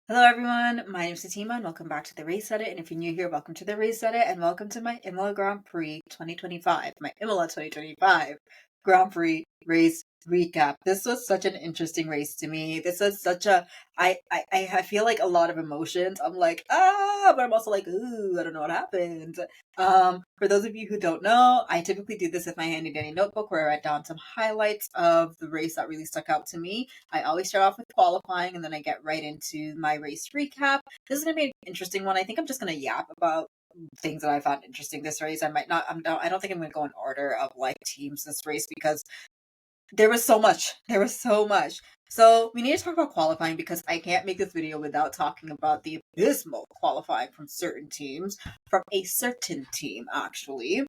Hello everyone, my name is Satima and welcome back to the Race Edit. And if you're new here, welcome to the Race Edit and welcome to my Imola Grand Prix 2025, my Imola 2025 Grand Prix race recap. This was such an interesting race to me. This was such a I feel like a lot of emotions. I'm like, but I'm also like, ooh, I don't know what happened. For those of you who don't know, I typically do this with my handy dandy notebook where I write down some highlights of the race that really stuck out to me. I always start off with qualifying and then I get right into my race recap. This is gonna be an interesting one. I think I'm just gonna yap about things that I found interesting this race. I might not. I don't think I'm gonna go in order of like teams this race because there was so much. There was so much. So we need to talk about qualifying because I can't make this video without talking about the abysmal qualifying from certain teams, from a certain team actually.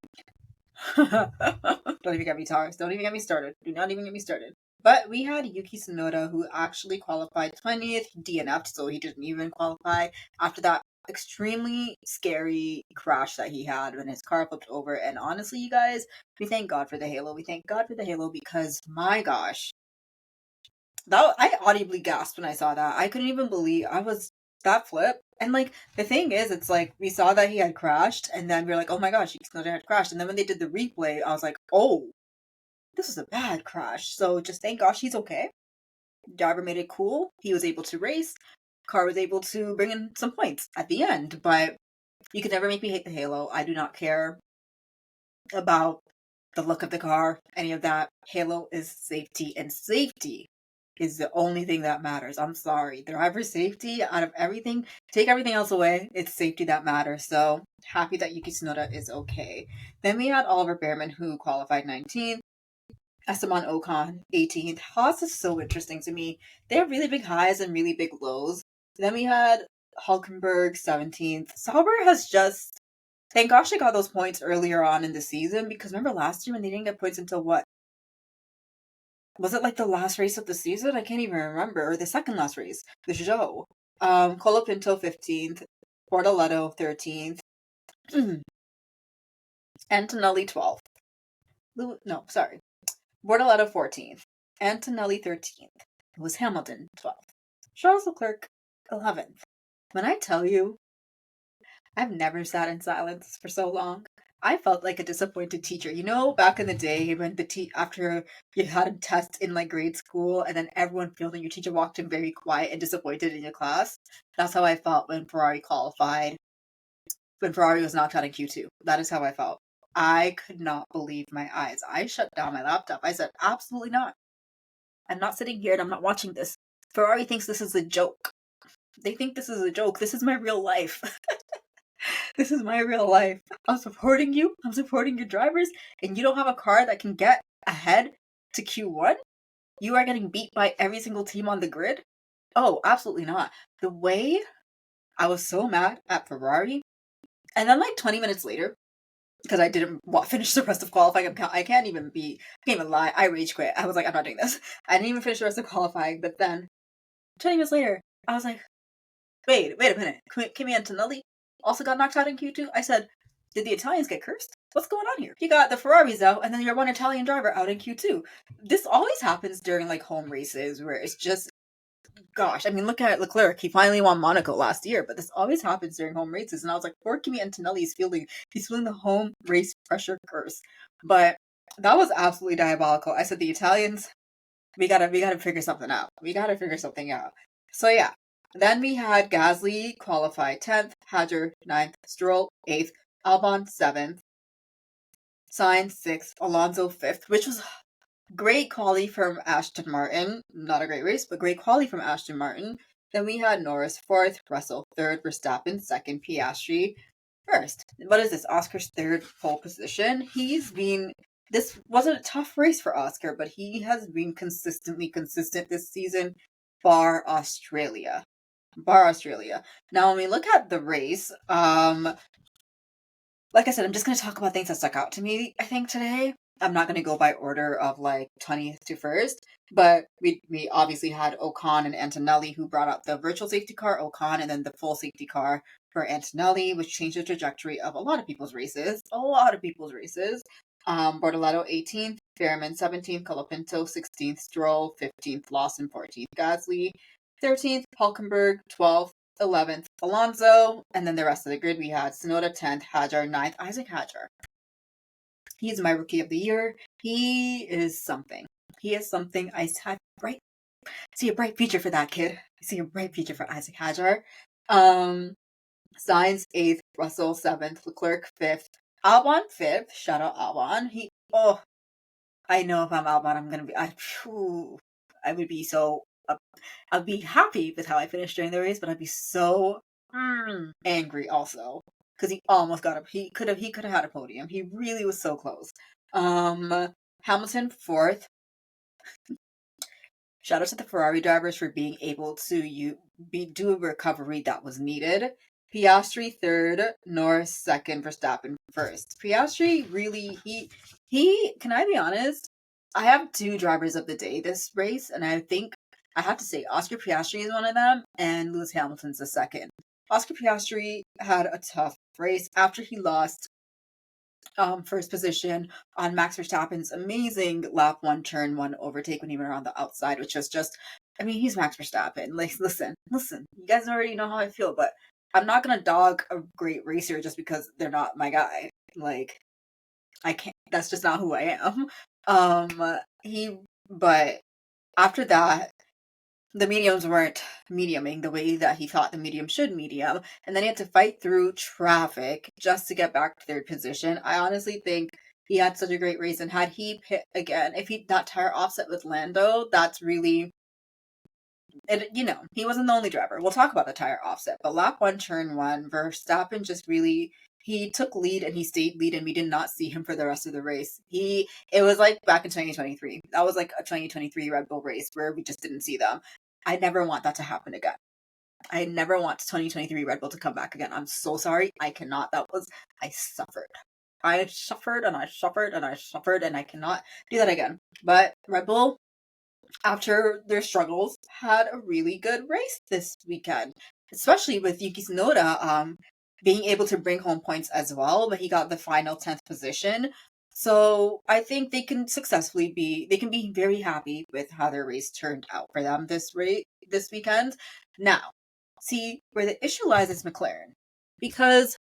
Don't even get me started. Don't even get me started. Do not even get me started. But we had Yuki Tsunoda who actually qualified 20th. He DNF'd, so he didn't even qualify after that extremely scary crash that he had when his car flipped over. And honestly, you guys, we thank God for the halo. We thank God for the halo because my gosh, that I audibly gasped when I saw that. I couldn't even believe I was that flip. And like the thing is, it's like we saw that he had crashed, and then we were like, "Oh my gosh, he had crashed." And then when they did the replay, I was like, "Oh, this is a bad crash." So just thank gosh he's okay. Driver made it cool. He was able to race. Car was able to bring in some points at the end. But you can never make me hate the Halo. I do not care about the look of the car, any of that. Halo is safety, and safety is the only thing that matters. I'm sorry. Driver safety, out of everything, take everything else away, it's safety that matters. So happy that Yuki Tsunoda is okay. Then we had Oliver Behrman, who qualified 19th. Esteban Ocon, 18th. Haas is so interesting to me. They have really big highs and really big lows. Then we had Hulkenberg, 17th. Sauber has just, thank gosh they got those points earlier on in the season, because remember last year when they didn't get points until what? Was it like the last race of the season? I can't even remember. Or the second last race, the show. Colapinto 15th, Bortoletto 13th, Antonelli 12th. No, sorry. Bortoletto 14th, Antonelli 13th. It was Hamilton 12th. Charles Leclerc 11th. When I tell you, I've never sat in silence for so long. I felt like a disappointed teacher. You know, back in the day when after you had a test in like grade school and then everyone failed and your teacher walked in very quiet and disappointed in your class. That's how I felt when Ferrari qualified. When Ferrari was knocked out in Q2. That is how I felt. I could not believe my eyes. I shut down my laptop. I said, absolutely not. I'm not sitting here and I'm not watching this. Ferrari thinks this is a joke. They think this is a joke. This is my real life. This is my real life. I'm supporting you. I'm supporting your drivers. And you don't have a car that can get ahead to Q1? You are getting beat by every single team on the grid? Oh, absolutely not. The way I was so mad at Ferrari. And then like 20 minutes later, because I didn't finish the rest of qualifying, I can't even lie. I rage quit. I was like, I'm not doing this. I didn't even finish the rest of qualifying. But then 20 minutes later, I was like, wait a minute. Kimi Antonelli also got knocked out in Q2? I said, did the Italians get cursed? What's going on here? You got the Ferraris out, and then your one Italian driver out in Q2. This always happens during like home races where it's just, gosh, I mean, look at Leclerc. He finally won Monaco last year, but this always happens during home races. And I was like, poor Kimi Antonelli is he's feeling the home race pressure curse. But that was absolutely diabolical. I said, the Italians, we gotta figure something out. We gotta figure something out. So yeah. Then we had Gasly qualify 10th, Hadjar 9th, Stroll 8th, Albon 7th, Sainz 6th, Alonso 5th, which was great quality from Aston Martin. Not a great race, but great quality from Aston Martin. Then we had Norris 4th, Russell 3rd, Verstappen 2nd, Piastri 1st. What is this? Oscar's 3rd pole position. This wasn't a tough race for Oscar, but he has been consistently consistent this season, bar Australia. Now, when we look at the race, like I said, I'm just going to talk about things that stuck out to me, I think, today. I'm not going to go by order of, like, 20th to 1st, but we obviously had Ocon and Antonelli who brought out the virtual safety car, Ocon, and then the full safety car for Antonelli, which changed the trajectory of a lot of people's races. Bortoletto 18th, Fairman 17th, Colapinto 16th, Stroll 15th, Lawson 14th, Gasly 13th, Hulkenberg, 12th, 11th, Alonso, and then the rest of the grid we had Tsunoda 10th, Hadjar 9th, Isaac Hadjar. He's my rookie of the year. He is something. He is something. I see a bright future for that kid. I see a bright future for Isaac Hadjar. Sainz 8th, Russell 7th, Leclerc 5th, Albon 5th. Shout out Albon. I know if I'm Albon, I'm gonna be. I would be so. I'd be happy with how I finished during the race, but I'd be so angry also because he almost got up. He could have had a podium. He really was so close. Hamilton 4th. Shout out to the Ferrari drivers for being able to do a recovery that was needed. Piastri 3rd, Norris 2nd, Verstappen 1st. Piastri really, he, can I be honest? I have 2 drivers of the day this race, and I think I have to say Oscar Piastri is one of them, and Lewis Hamilton's the second. Oscar Piastri had a tough race after he lost first position on Max Verstappen's amazing lap 1, turn 1 overtake when he went around the outside, which was just, I mean, he's Max Verstappen. Like, listen, you guys already know how I feel, but I'm not gonna dog a great racer just because they're not my guy. Like, I can't, that's just not who I am. But after that, the mediums weren't mediuming the way that he thought the medium should medium, and then he had to fight through traffic just to get back to 3rd position. I honestly think he had such a great race, and had he pit again, if he that tire offset with Lando, that's really, he wasn't the only driver. We'll talk about the tire offset, but lap 1, turn 1, Verstappen just really, he took lead and he stayed lead, and we did not see him for the rest of the race. It was like back in 2023. That was like a 2023 Red Bull race where we just didn't see them. I never want that to happen again. I never want 2023 Red Bull to come back again. I'm so sorry. I cannot. I suffered. I suffered and I suffered and I suffered, and I cannot do that again. But Red Bull, after their struggles, had a really good race this weekend, especially with Yuki Tsunoda being able to bring home points as well, but he got the final 10th position. So I think they can be very happy with how their race turned out for them this weekend. Now, see, where the issue lies is McLaren. Because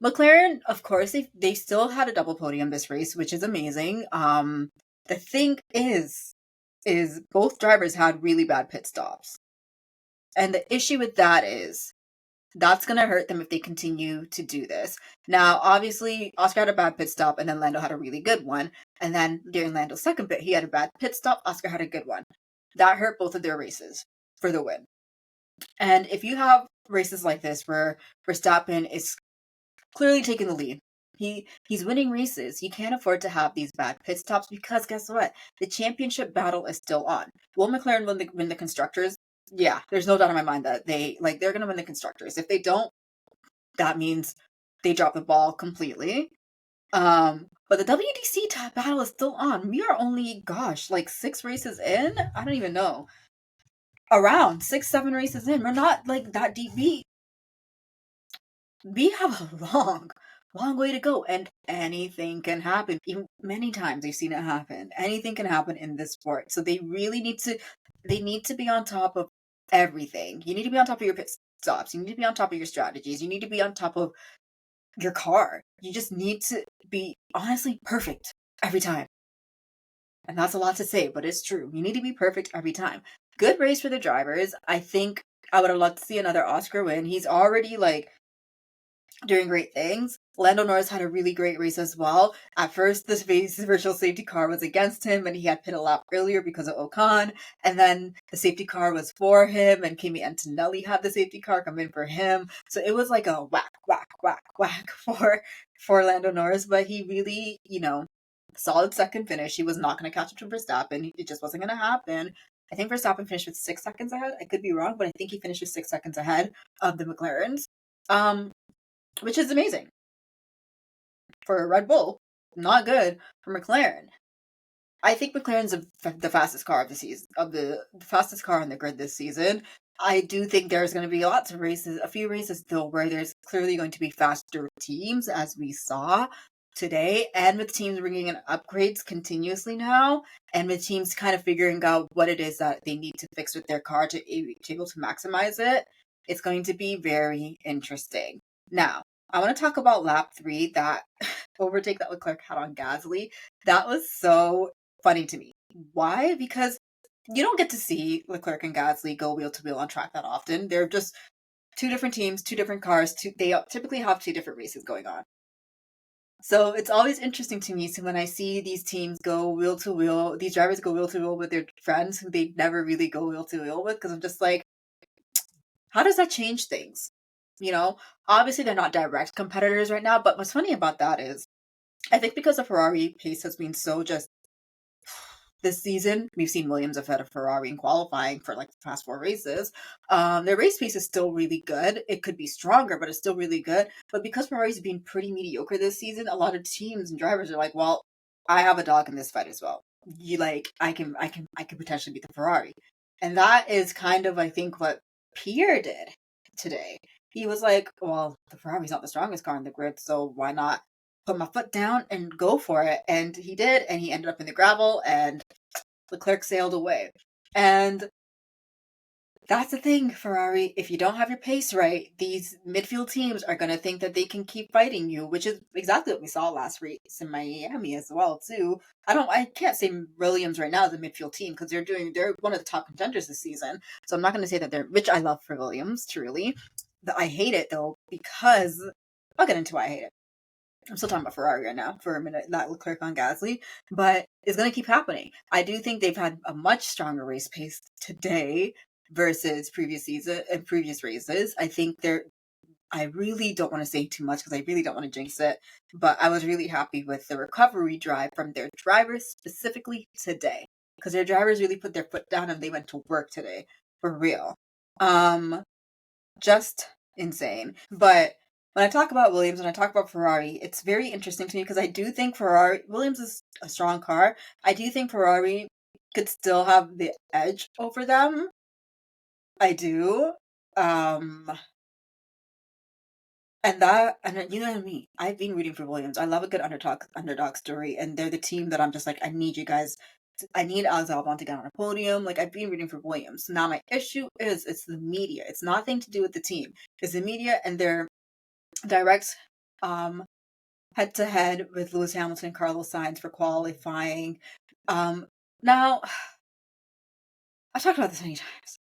McLaren, of course, they still had a double podium this race, which is amazing. The thing is both drivers had really bad pit stops. And the issue with that is that's going to hurt them if they continue to do this. Now, obviously, Oscar had a bad pit stop, and then Lando had a really good one. And then during Lando's second pit, he had a bad pit stop. Oscar had a good one. That hurt both of their races for the win. And if you have races like this where Verstappen is clearly taking the lead, he's winning races, you can't afford to have these bad pit stops, because guess what? The championship battle is still on. Will McLaren win the constructors? Yeah, there's no doubt in my mind that they're going to win the constructors. If they don't, that means they drop the ball completely. But the WDC battle is still on. We are only, 6 races in? I don't even know. Around 6, 7 races in. We're not that deep. We have a long way to go, and anything can happen. Even many times I've seen it happen. Anything can happen in this sport. So they really need to be on top of everything. You need to be on top of your pit stops. You need to be on top of your strategies. You need to be on top of your car. You just need to be, honestly, perfect every time. And that's a lot to say, but it's true. You need to be perfect every time. Good race for the drivers. I think I would have loved to see another Oscar win. He's already, doing great things. Lando Norris had a really great race as well. At first, this virtual safety car was against him, and he had pit a lap earlier because of Ocon. And then the safety car was for him, and Kimi Antonelli had the safety car come in for him. So it was like a whack, whack, whack, whack for Lando Norris. But he really, solid second finish. He was not going to catch up to Verstappen. It just wasn't going to happen. I think Verstappen finished with 6 seconds ahead. I could be wrong, but I think he finished with 6 seconds ahead of the McLarens. Which is amazing for Red Bull. Not good for McLaren. I think McLaren's the fastest car of the season, the fastest car on the grid this season. I do think there's going to be lots of races, a few races though, where there's clearly going to be faster teams, as we saw today, and with teams bringing in upgrades continuously now, and with teams kind of figuring out what it is that they need to fix with their car to be able to maximize it, it's going to be very interesting. Now, I want to talk about lap 3, that overtake that Leclerc had on Gasly. That was so funny to me. Why? Because you don't get to see Leclerc and Gasly go wheel to wheel on track that often. They're just two different teams, two different cars. They typically have two different races going on. So it's always interesting to me. So when I see these teams go wheel to wheel, these drivers go wheel to wheel with their friends who they never really go wheel to wheel with, because I'm just like, how does that change things? You know, obviously they're not direct competitors right now, but what's funny about that is, I think because the Ferrari pace has been so just this season, we've seen Williams ahead of Ferrari in qualifying for like the past 4 races. Their race pace is still really good. It could be stronger, but it's still really good. But because Ferrari's been pretty mediocre this season, a lot of teams and drivers are like, well, I have a dog in this fight as well. I can potentially beat the Ferrari. And that is kind of, I think, what Pierre did today. He was like, well, the Ferrari's not the strongest car in the grid, so why not put my foot down and go for it? And he did, and he ended up in the gravel, and Leclerc sailed away. And that's the thing, Ferrari. If you don't have your pace right, these midfield teams are going to think that they can keep fighting you, which is exactly what we saw last race in Miami as well, too. I can't say Williams right now is a midfield team, because they're one of the top contenders this season. So I'm not going to say that which I love for Williams, truly. I hate it, though, because I'll get into why I hate it. I'm still talking about Ferrari right now for a minute, that Leclerc on Gasly, but it's going to keep happening. I do think they've had a much stronger race pace today versus previous season and previous races. I really don't want to say too much because I really don't want to jinx it, but I was really happy with the recovery drive from their drivers specifically today, because their drivers really put their foot down and they went to work today, for real. Just insane. But when I talk about Williams and I talk about Ferrari, it's very interesting to me because I do think Williams is a strong car. I do think Ferrari could still have the edge over them. I do. And you know me, I've been rooting for Williams. I love a good underdog story, and they're the team that I'm just like, I need you guys. I need Alex Albon to get on a podium. Like, I've been rooting for Williams. Now my issue is it's the media. It's nothing to do with the team. It's the media and their direct head to head with Lewis Hamilton and Carlos Sainz for qualifying. Now I've talked about this many times.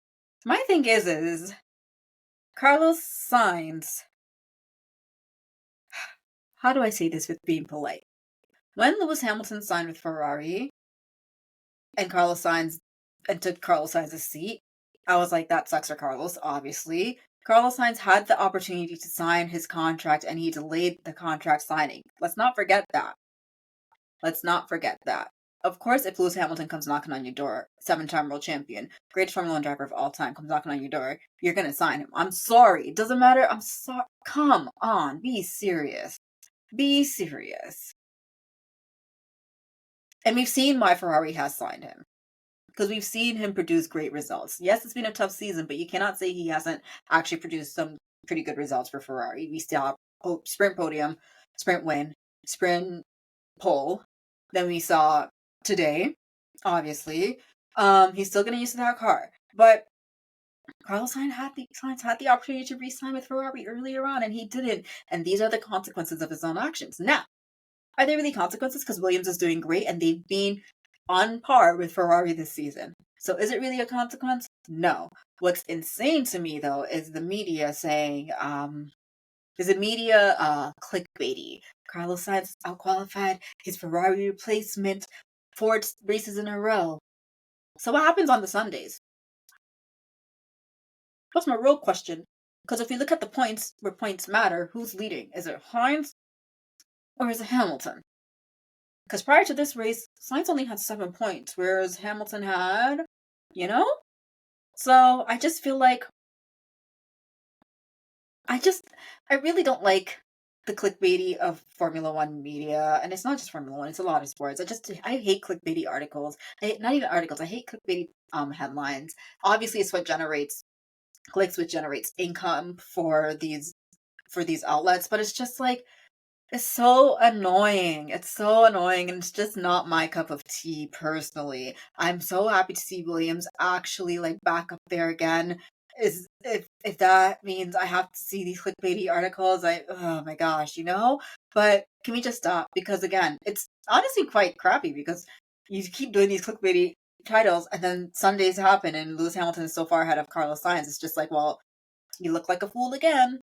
My thing is Carlos Sainz. How do I say this with being polite? When Lewis Hamilton signed with Ferrari and took Carlos Sainz's seat, I was like, that sucks for Carlos, obviously. Carlos Sainz had the opportunity to sign his contract and he delayed the contract signing. Let's not forget that. Of course, if Lewis Hamilton comes knocking on your door, 7-time world champion, greatest Formula 1 driver of all time, comes knocking on your door, you're going to sign him. I'm sorry. It doesn't matter. I'm sorry. Come on. Be serious. Be serious. And we've seen why Ferrari has signed him, because we've seen him produce great results. Yes, it's been a tough season, but you cannot say he hasn't actually produced some pretty good results for Ferrari. We still have sprint podium, sprint win, sprint pole. Then we saw today, obviously. He's still getting used to that car. But Carlos Sainz had the opportunity to re-sign with Ferrari earlier on, and he didn't. And these are the consequences of his own actions. Now, are they really consequences? Because Williams is doing great, and they've been on par with Ferrari this season. So is it really a consequence? No. What's insane to me, though, is the media saying, clickbaity? Carlos Sainz outqualified his Ferrari replacement 4 races in a row. So what happens on the Sundays? That's my real question. Because if you look at the points, where points matter, who's leading? Is it Hines or is it Hamilton? Because prior to this race, Sainz only had 7 points, whereas Hamilton had, So I just feel like I really don't like the clickbaity of Formula One media, and it's not just Formula One; it's a lot of sports. I hate clickbaity articles. Not even articles. I hate clickbaity headlines. Obviously, it's what generates clicks, which generates income for these outlets. But it's just like, It's so annoying. It's so annoying, and it's just not my cup of tea personally. I'm so happy to see Williams actually like back up there again. Is if that means I have to see these clickbaity articles, I oh my gosh, you know? But can we just stop? Because again, it's honestly quite crappy because you keep doing these clickbaity titles and then Sundays happen and Lewis Hamilton is so far ahead of Carlos Sainz. It's just like, well, you look like a fool again.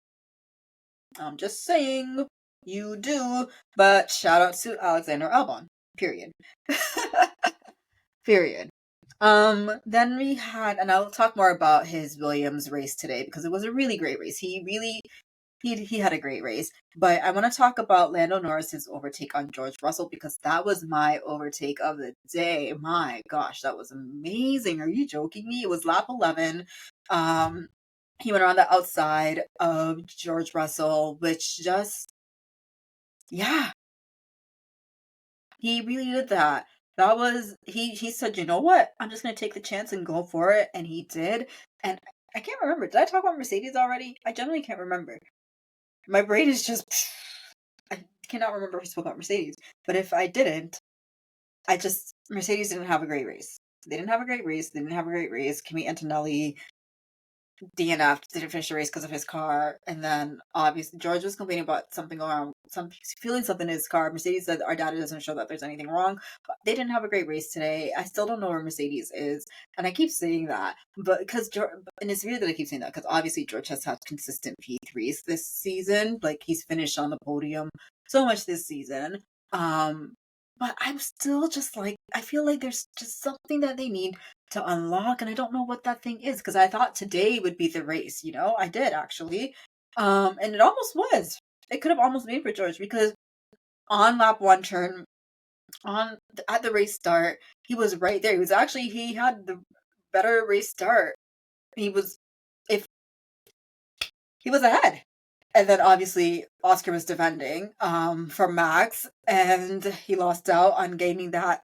I'm just saying, you do. But shout out to Alexander Albon. Period. Period. Then we had, and I'll talk more about his Williams race today because it was a really great race. He had a great race. But I want to talk about Lando Norris's overtake on George Russell because that was my overtake of the day. My gosh, that was amazing. Are you joking me? It was lap 11. He went around the outside of George Russell, which just, yeah, he really did that. That was, he said, you know what? I'm just going to take the chance and go for it. And he did. And I can't remember. Did I talk about Mercedes already? I generally can't remember. My brain is just, I cannot remember if I spoke about Mercedes. But if I didn't, Mercedes didn't have a great race. They didn't have a great race. They didn't have a great race. Kimi Antonelli DNF'd, didn't finish the race because of his car, and then obviously George was complaining about something going on, feeling something in his car. Mercedes said our data doesn't show that there's anything wrong, but they didn't have a great race today. I still don't know where Mercedes is, and I keep saying that, but because George, and it's weird that I keep saying that because obviously George has had consistent P3s this season, like he's finished on the podium so much this season. But I'm still just like, I feel like there's just something that they need to unlock, and I don't know what that thing is because I thought today would be the race, you know? I did actually. And it almost was. It could have almost made for George because on lap one turn, at the race start, he was right there. He had the better race start. He was if he was ahead. And then obviously Oscar was defending from Max and he lost out on gaining that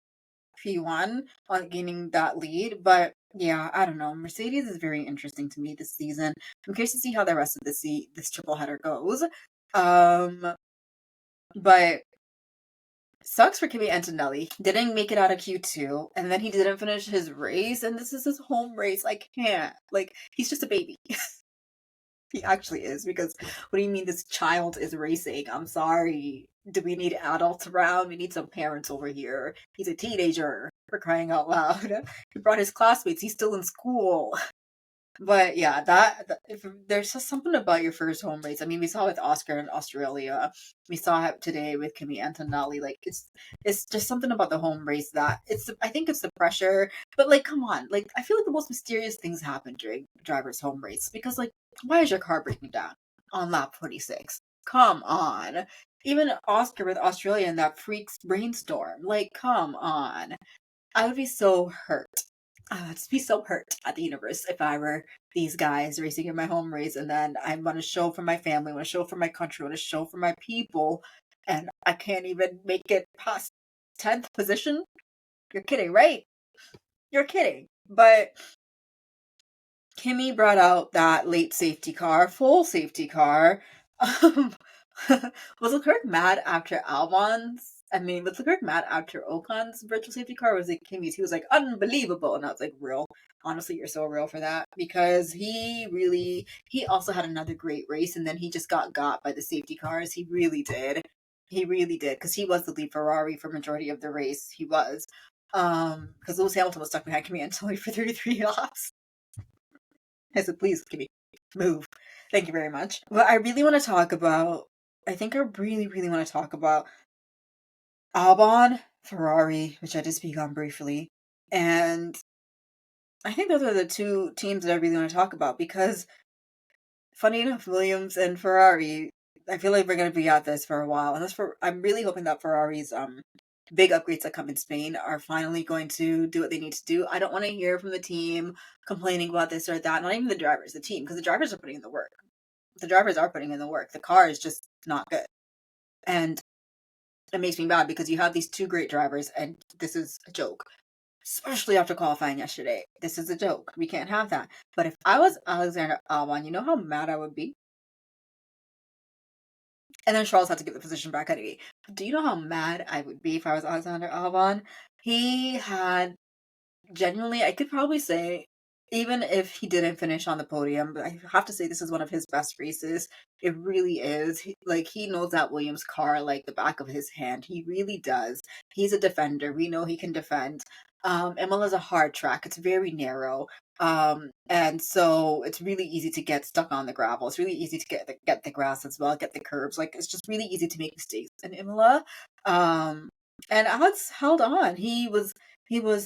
P1 on gaining that lead. But yeah, I don't know. Mercedes is very interesting to me this season. I'm curious to see how the rest of this triple header goes. But sucks for Kimi Antonelli. Didn't make it out of Q2, and then he didn't finish his race, and this is his home race. I can't. Like, he's just a baby. He actually is, because what do you mean this child is racing? I'm sorry. Do we need adults around? We need some parents over here. He's a teenager, for crying out loud. He brought his classmates. He's still in school. But yeah, if there's just something about your first home race. I mean, we saw it with Oscar in Australia. We saw it today with Kimi Antonelli. Like it's just something about the home race that I think it's the pressure. But like, come on, like I feel like the most mysterious things happen during driver's home race because like, why is your car breaking down on lap 26? Come on. Even Oscar with Australia in that freaks brainstorm. Like, come on. I would be so hurt. I would be so hurt at the universe if I were these guys racing in my home race and then I want to show for my family, I want to show for my country, I want to show for my people, and I can't even make it past 10th position? You're kidding, right? You're kidding. But Kimmy brought out that late safety car, full safety car. Um, was Leclerc mad after was Leclerc mad after Ocon's virtual safety car? Or was it Kimmy's? He was like, unbelievable. And I was like, real. Honestly, you're so real for that. Because he also had another great race and then he just got by the safety cars. He really did. He really did. Because he was the lead Ferrari for majority of the race. He was. Because Lewis Hamilton was stuck behind Kimi Antonelli for 33 laps. I said, please, Kimmy, move. Thank you very much. But I really want to talk about, I think I really, really want to talk about Albon, Ferrari, which I did speak on briefly. And I think those are the two teams that I really want to talk about because, funny enough, Williams and Ferrari, I feel like we're going to be at this for a while. And I'm really hoping that Ferrari's big upgrades that come in Spain are finally going to do what they need to do. I don't want to hear from the team complaining about this or that. Not even the drivers, the team, because the drivers are putting in the work. The drivers are putting in the work. The car is just not good. And it makes me mad because you have these two great drivers and this is a joke. Especially after qualifying yesterday. This is a joke. We can't have that. But if I was Alexander Albon, you know how mad I would be? And then Charles had to give the position back anyway. Do you know how mad I would be if I was Alexander Albon? He had genuinely, I could probably say, even if he didn't finish on the podium, but I have to say this is one of his best races. It really is. He knows that Williams car like the back of his hand. He really does. He's a defender. We know he can defend. Imola's a hard track. It's very narrow. And so it's really easy to get stuck on the gravel. It's really easy to get the grass as well, get the curbs. Like it's just really easy to make mistakes in Imola. And Alex held on. He was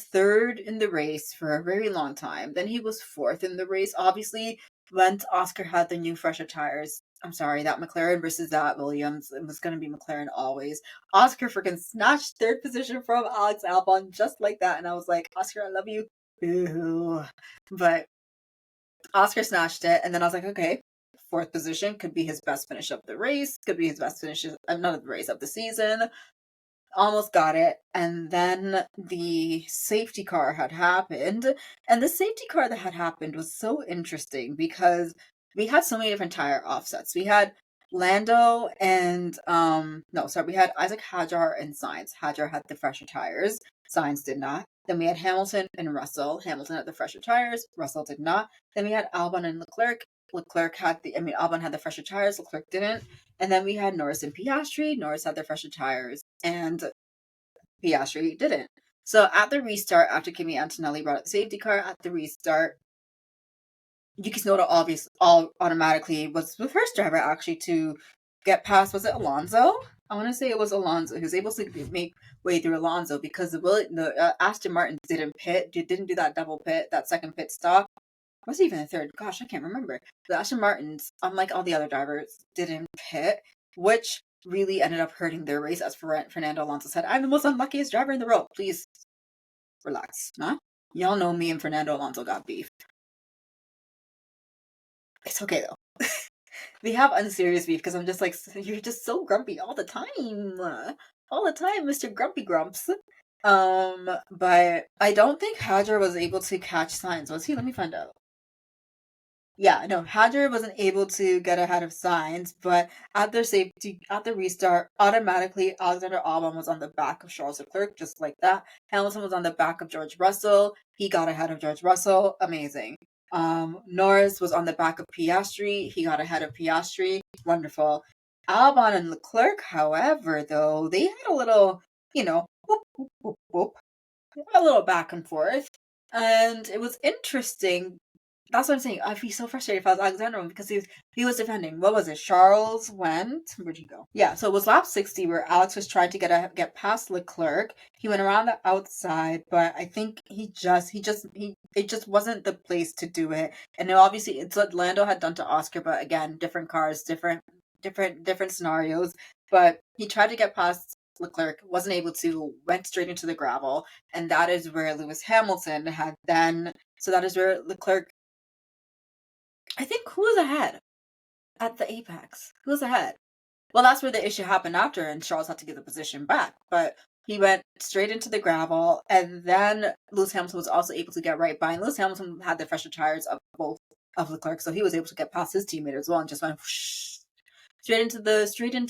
third in the race for a very long time. Then he was fourth in the race. Obviously, once Oscar had the new fresher tires, I'm sorry, that McLaren versus that Williams, it was going to be McLaren always. Oscar freaking snatched third position from Alex Albon just like that. And I was like, Oscar, I love you. Boo. But Oscar snatched it. And then I was like, okay, fourth position could be his best finish of the race, could be his best finish, not of the race, of the season. Almost got it. And then the safety car had happened. And the safety car that had happened was so interesting because we had so many different tire offsets. We had Lando and no, sorry, we had Isaac Hadjar and Sainz. Hadjar had the fresher tires. Sainz did not. Then we had Hamilton and Russell. Hamilton had the fresher tires. Russell did not. Then we had Albon and Leclerc. Albon had the fresher tires. Leclerc didn't. And then we had Norris and Piastri. Norris had their fresher tires, and Piastri didn't. So at the restart, after Kimi Antonelli brought up the safety car, at the restart, Yuki Tsunoda all automatically was the first driver actually to get past. Was it Alonso? I want to say it was Alonso. He was able to make way through Alonso because the Aston Martin didn't do that double pit, that second pit stop. Was it even the third? Gosh, I can't remember. The Aston Martins, unlike all the other drivers, didn't pit, which really ended up hurting their race. As Fernando Alonso said, I'm the most unluckiest driver in the world. Please relax. Huh? Y'all know me and Fernando Alonso got beef. It's okay though. We have unserious beef because I'm just like, you're just so grumpy all the time. All the time, Mr. Grumpy Grumps. But I don't think Hadjar was able to catch Sainz. Was he? Let me find out. Yeah, no, Hadjar wasn't able to get ahead of Sainz, but at the restart, automatically Alexander Albon was on the back of Charles Leclerc, just like that. Hamilton was on the back of George Russell. He got ahead of George Russell. Amazing. Norris was on the back of Piastri. He got ahead of Piastri. Wonderful. Albon and Leclerc, however, though, they had a little, whoop, whoop, whoop, whoop, a little back and forth. And it was interesting. That's what I'm saying. I'd be so frustrated if I was Alexander because he was defending. What was it? Charles went. Where'd he go? Yeah, so it was lap 60 where Alex was trying to get past Leclerc. He went around the outside, but I think it just wasn't the place to do it. And obviously it's what Lando had done to Oscar, but again, different cars, different scenarios. But he tried to get past Leclerc, wasn't able to, went straight into the gravel, and that is where Lewis Hamilton had then. So that is where Leclerc. I think who was ahead at the apex? Who was ahead? Well, that's where the issue happened after, and Charles had to give the position back. But he went straight into the gravel, and then Lewis Hamilton was also able to get right by. And Lewis Hamilton had the fresher tires of both of Leclerc, so he was able to get past his teammate as well, and just went whoosh, straight into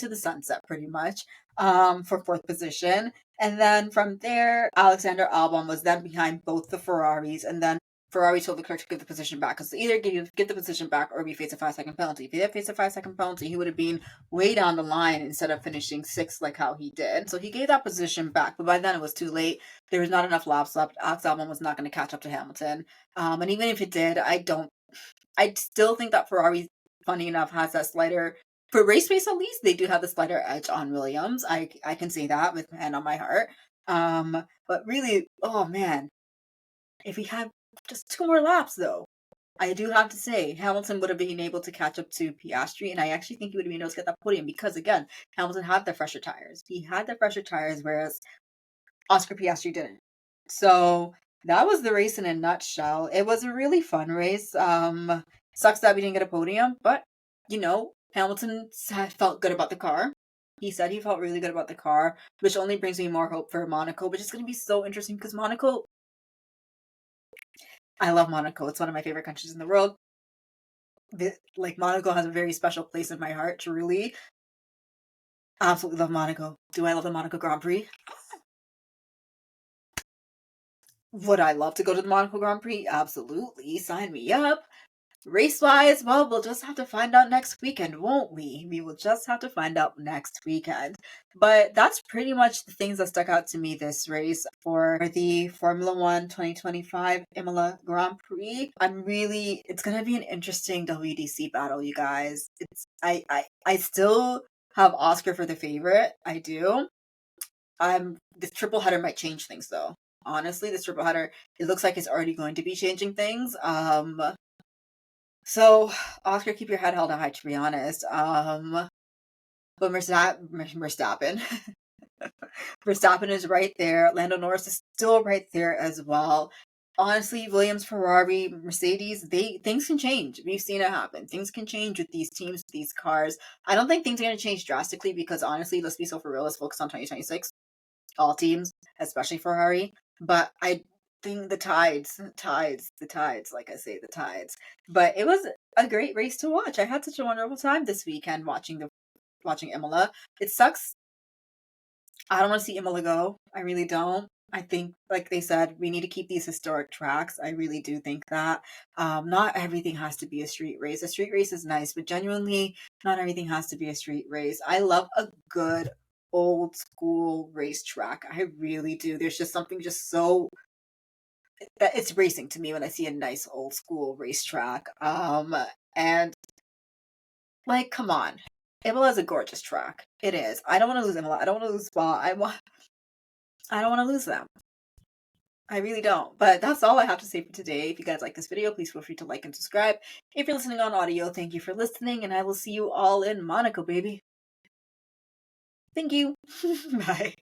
the sunset, pretty much, for fourth position. And then from there, Alexander Albon was then behind both the Ferraris, and then Ferrari told Leclerc to give the position back because either give the position back or we face a 5-second penalty. If he had faced a 5-second penalty, he would have been way down the line instead of finishing sixth like how he did. So he gave that position back, but by then it was too late. There was not enough laps left. Alex Albon was not going to catch up to Hamilton. And even if it did, I still think that Ferrari, funny enough, has that slighter. For race pace, at least, they do have the slighter edge on Williams. I can say that with hand on my heart. But really, oh man, if we had just 2 more laps, though, I do have to say Hamilton would have been able to catch up to Piastri, and I actually think he would have been able to get that podium because, again, Hamilton had the fresher tires. He had the fresher tires, whereas Oscar Piastri didn't. So that was the race in a nutshell. It was a really fun race. Sucks that we didn't get a podium, but Hamilton felt good about the car. He said he felt really good about the car, which only brings me more hope for Monaco, which is going to be so interesting because Monaco. I love Monaco. It's one of my favorite countries in the world. Monaco has a very special place in my heart, truly. Absolutely love Monaco. Do I love the Monaco Grand Prix? Would I love to go to the Monaco Grand Prix? Absolutely. Sign me up. Race wise, well, we'll just have to find out next weekend, won't we? We will just have to find out next weekend. But that's pretty much the things that stuck out to me this race for the Formula One 2025 Imola Grand Prix. It's gonna be an interesting WDC battle, you guys. I still have Oscar for the favorite. I do. This triple header might change things though. Honestly, this triple header, it looks like it's already going to be changing things. So, Oscar, keep your head held high, to be honest. But Verstappen, Verstappen is right there. Lando Norris is still right there as well. Honestly, Williams, Ferrari, Mercedes, things can change. We've seen it happen. Things can change with these teams, these cars. I don't think things are going to change drastically because honestly, let's be so for real. Let's focus on 2026. All teams, especially Ferrari. But I think the tides, like I say, the tides. But it was a great race to watch. I had such a wonderful time this weekend watching Imola. It sucks. I don't want to see Imola go. I really don't. I think, like they said, we need to keep these historic tracks. I really do think that. Not everything has to be a street race. A street race is nice, but genuinely, not everything has to be a street race. I love a good old school racetrack. I really do. There's just something just so that it's racing to me when I see a nice old school racetrack. And like, come on. Imola is a gorgeous track. It is. I don't want to lose Imola. I don't want to lose Spa. I don't want to lose them. I really don't. But that's all I have to say for today. If you guys like this video, please feel free to like and subscribe. If you're listening on audio, thank you for listening, and I will see you all in Monaco, baby. Thank you. Bye.